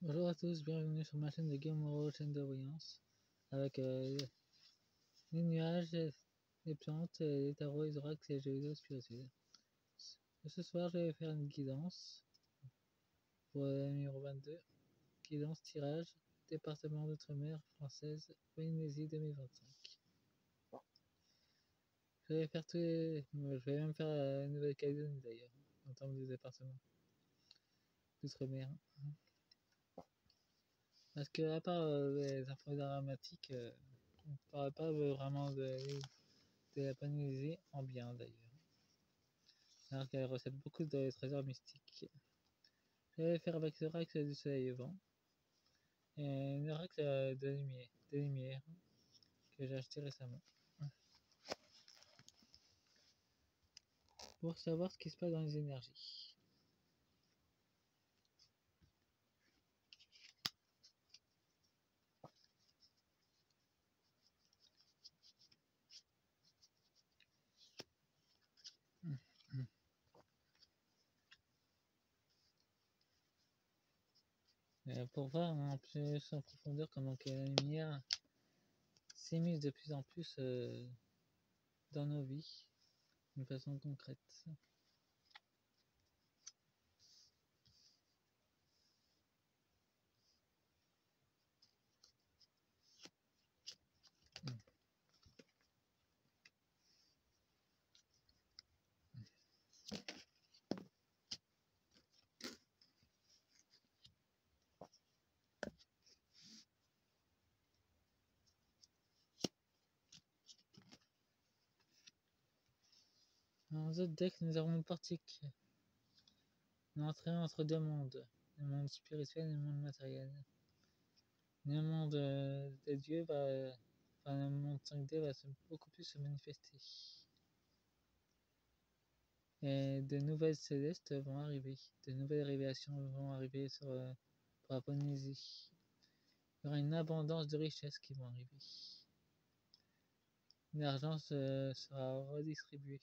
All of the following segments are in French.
Bonjour à tous, bienvenue sur ma chaîne de Game World, chaîne de voyance, avec les nuages, les plantes, les tarots, les oracles et les jeux vidéo spirituels. Ce soir, je vais faire une guidance pour le numéro 22, guidance tirage, département d'outre-mer française, Polynésie 2025. Je vais faire tous les... Je vais même faire la Nouvelle-Calédonie d'ailleurs, en termes de département d'outre-mer. Parce que à part les infos dramatiques, on ne parle pas vraiment de la Polynésie en bien d'ailleurs. Alors qu'elle recèle beaucoup de trésors mystiques. Je vais faire avec l'oracle du soleil vent et l'oracle de lumière que j'ai acheté récemment. Pour savoir ce qui se passe dans les énergies. Pour voir en plus en profondeur comment que la lumière s'émise de plus en plus dans nos vies d'une façon concrète. Dans notre deck, nous avons une portique. L'entrée entre deux mondes, le monde spirituel et le monde matériel. Le monde des dieux le monde 5D va beaucoup plus se manifester. Et de nouvelles célestes vont arriver, de nouvelles révélations vont arriver pour la Polynésie. Il y aura une abondance de richesses qui vont arriver. L'argent sera redistribué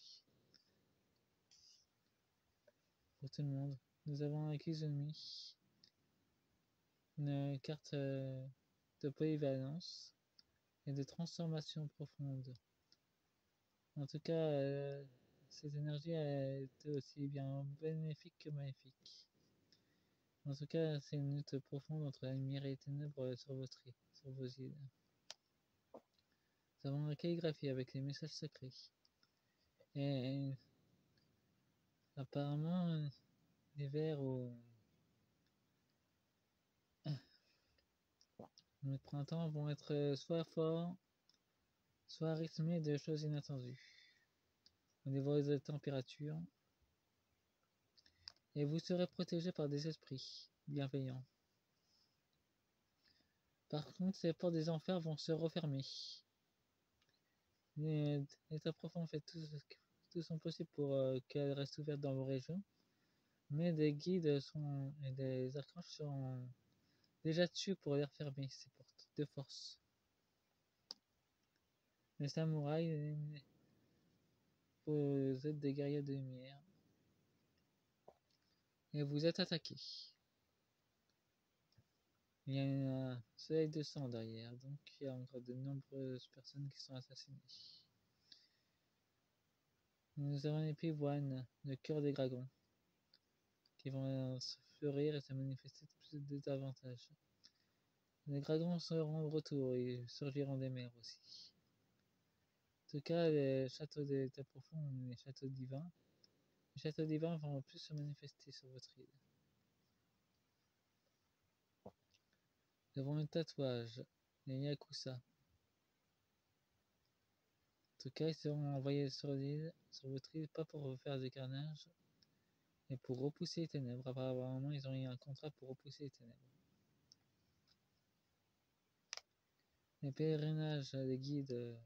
pour tout le monde. Nous avons acquis une carte de polyvalence et de transformation profonde. En tout cas, cette énergie est aussi bien bénéfique que maléfique. En tout cas, c'est une lutte profonde entre la lumière et les ténèbres sur vos îles. Nous avons la calligraphie avec les messages secrets. Et apparemment, les vers le printemps vont être soit forts, soit rythmés de choses inattendues. Au niveau de la température. Et vous serez protégé par des esprits bienveillants. Par contre, les portes des enfers vont se refermer. Les états profonds fait tout son possible pour qu'elles restent ouvertes dans vos régions. Mais des guides et des archanges sont déjà dessus pour les refermer, ces portes, de force. Les samouraïs, vous êtes des guerriers de lumière. Et vous êtes attaqués. Il y a un soleil de sang derrière, donc il y a encore de nombreuses personnes qui sont assassinées. Nous avons les pivoines, le cœur des dragons, qui vont se fleurir et se manifester de davantage. Les dragons seront de retour et surgiront des mers aussi. En tout cas, les châteaux des terres profondes, les châteaux divins vont plus se manifester sur votre île. Nous avons un tatouage, les Yakuza. En tout cas, ils seront envoyés sur l'île, sur votre île, pas pour vous faire des carnages, mais pour repousser les ténèbres. Apparemment, ils ont eu un contrat pour repousser les ténèbres. Les pèlerinages, les guides,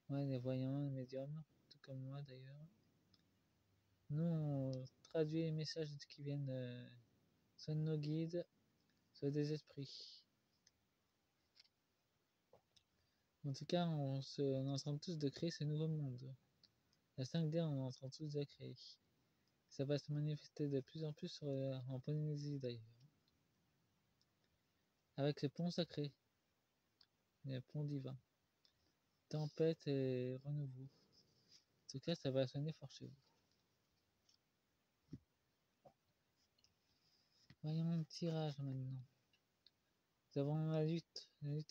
les voyants, les médiums, tout comme moi d'ailleurs. Nous, on traduit les messages qui viennent soit de nos guides, soit des esprits. En tout cas, on est en train tous de créer ce nouveau monde. La 5D, on est en train tous de créer. Ça va se manifester de plus en plus en Polynésie d'ailleurs. avec ce pont sacré, le pont divin. Tempête et renouveau. En tout cas, ça va sonner fort chez vous. Voyons le tirage maintenant. Nous avons la lutte. Il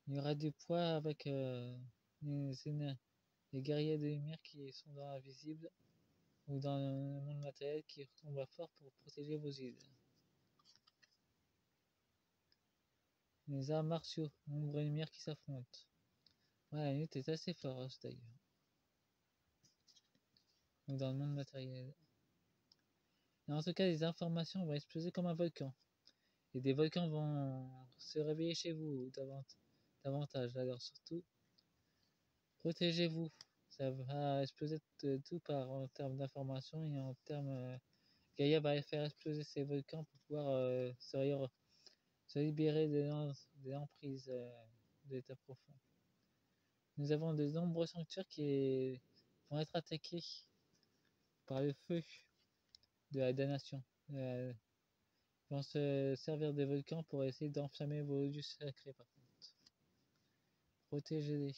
y aura du poids avec les guerriers de lumière qui sont dans l'invisible ou dans le monde matériel qui combat fort pour protéger vos îles. Les arts martiaux, ombre et lumière qui s'affrontent. Ouais, la lutte est assez féroce d'ailleurs. Ou dans le monde matériel. Et en tout cas, les informations vont exploser comme un volcan. Et des volcans vont se réveiller chez vous davantage. Alors surtout, protégez-vous. Ça va exploser tout en termes d'informations et en termes... Gaïa va faire exploser ces volcans pour pouvoir se libérer de l'emprise de l'état profond. Nous avons de nombreux sanctuaires qui vont être attaqués par le feu de la damnation. Ils vont se servir des volcans pour essayer d'enflammer vos lieux sacrés par contre. Protégez-les.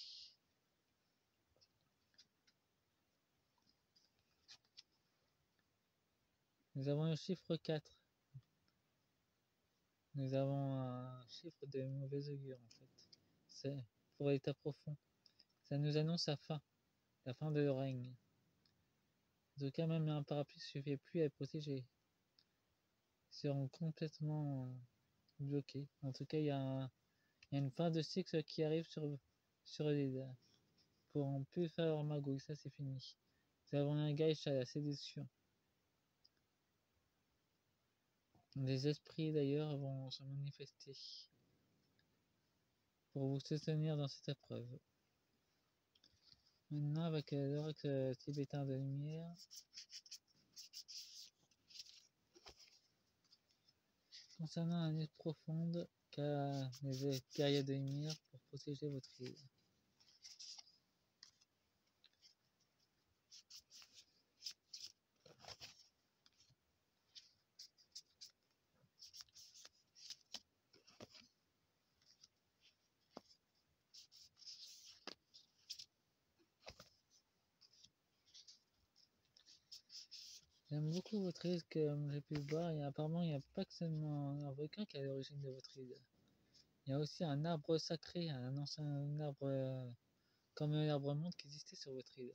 Nous avons le chiffre 4. Nous avons un chiffre de mauvais augure en fait. C'est pour l'état profond. Ça nous annonce la fin de leur règne. En tout cas, même un parapluie ne suffit plus à les protéger. Ils seront complètement bloqués. En tout cas, il y a une fin de cycle qui arrive sur l'île. Ils pourront plus faire leur magouille, ça c'est fini. Nous avons un geisha, la séduction. Les esprits d'ailleurs vont se manifester pour vous soutenir dans cette épreuve. Maintenant avec l'oracle tibétain de lumière. Concernant la nuit profonde qu'a les guerriers de lumière pour protéger votre île. J'aime beaucoup votre île comme j'ai pu le voir et apparemment il n'y a pas que seulement un volcan qui est à l'origine de votre île. Il y a aussi un arbre sacré, un ancien arbre comme l'arbre monde qui existait sur votre île.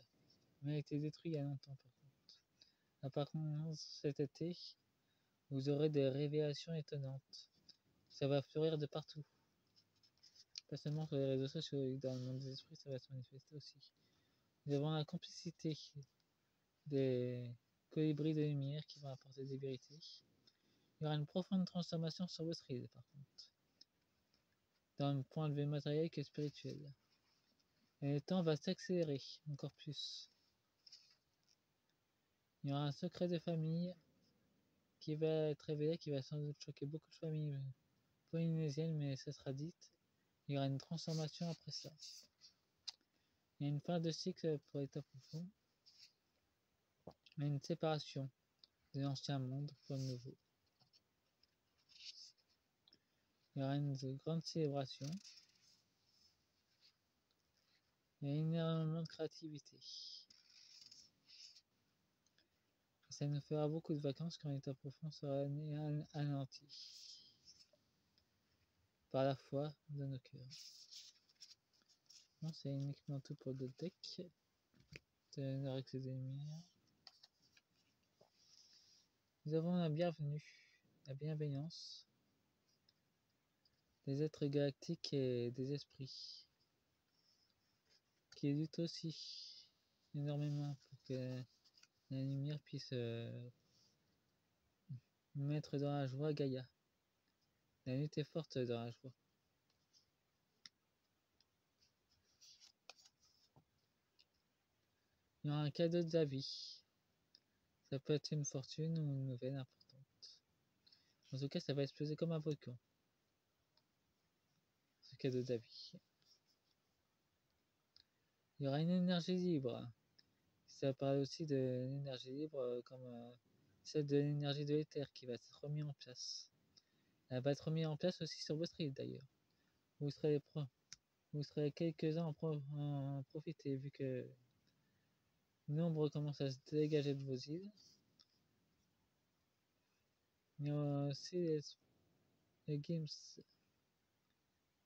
Mais il a été détruit il y a longtemps par contre. Par contre cet été, vous aurez des révélations étonnantes. Ça va fleurir de partout. Pas seulement sur les réseaux sociaux, dans le monde des esprits, ça va se manifester aussi. Nous avons la complicité des colibris de lumière qui vont apporter des vérités. Il y aura une profonde transformation sur votre île, par contre, dans le point de vue matériel que spirituel. Et le temps va s'accélérer encore plus. Il y aura un secret de famille qui va être révélé, qui va sans doute choquer beaucoup de familles polynésiennes, mais ça sera dit. Il y aura une transformation après ça. Il y a une fin de cycle pour l'état profond, mais une séparation de l'ancien monde pour le nouveau. Il y aura une grande célébration. Il y a énormément de créativité. Ça nous fera beaucoup de vacances quand l'état profond sera anéanti par la foi de nos cœurs. Bon, c'est uniquement tout pour le deck de l'oracle des lumières. Nous avons la bienvenue, la bienveillance des êtres galactiques et des esprits qui luttent aussi énormément pour que la lumière puisse mettre dans la joie Gaïa. La lutte est forte dans la joie. Il y aura un cadeau de la vie. Ça peut être une fortune ou une nouvelle importante. En tout cas, ça va exploser comme un volcan. Ce cadeau de la vie. Il y aura une énergie libre. Ça parle aussi de l'énergie libre comme celle de l'énergie de l'éther qui va être remise en place. Elle va être mise en place aussi sur votre île d'ailleurs. Vous serez quelques-uns en profiter vu que nombre commence à se dégager de vos îles. Il y a aussi les games,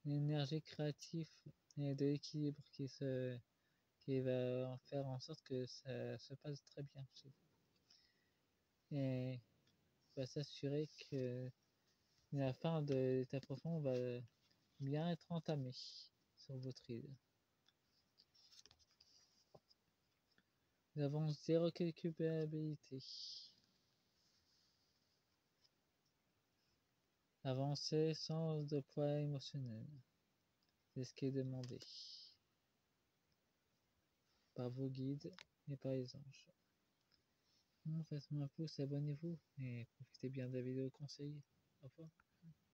l'énergie créative et de l'équilibre qui va faire en sorte que ça se passe très bien chez vous. Et va s'assurer que la fin de l'état profond va bien être entamée sur votre île. Nous avons 0 culpabilité. Avancez sans de poids émotionnel. C'est ce qui est demandé par vos guides et par les anges. Faites-moi un pouce, abonnez-vous et profitez bien de la vidéo conseillée. Au revoir.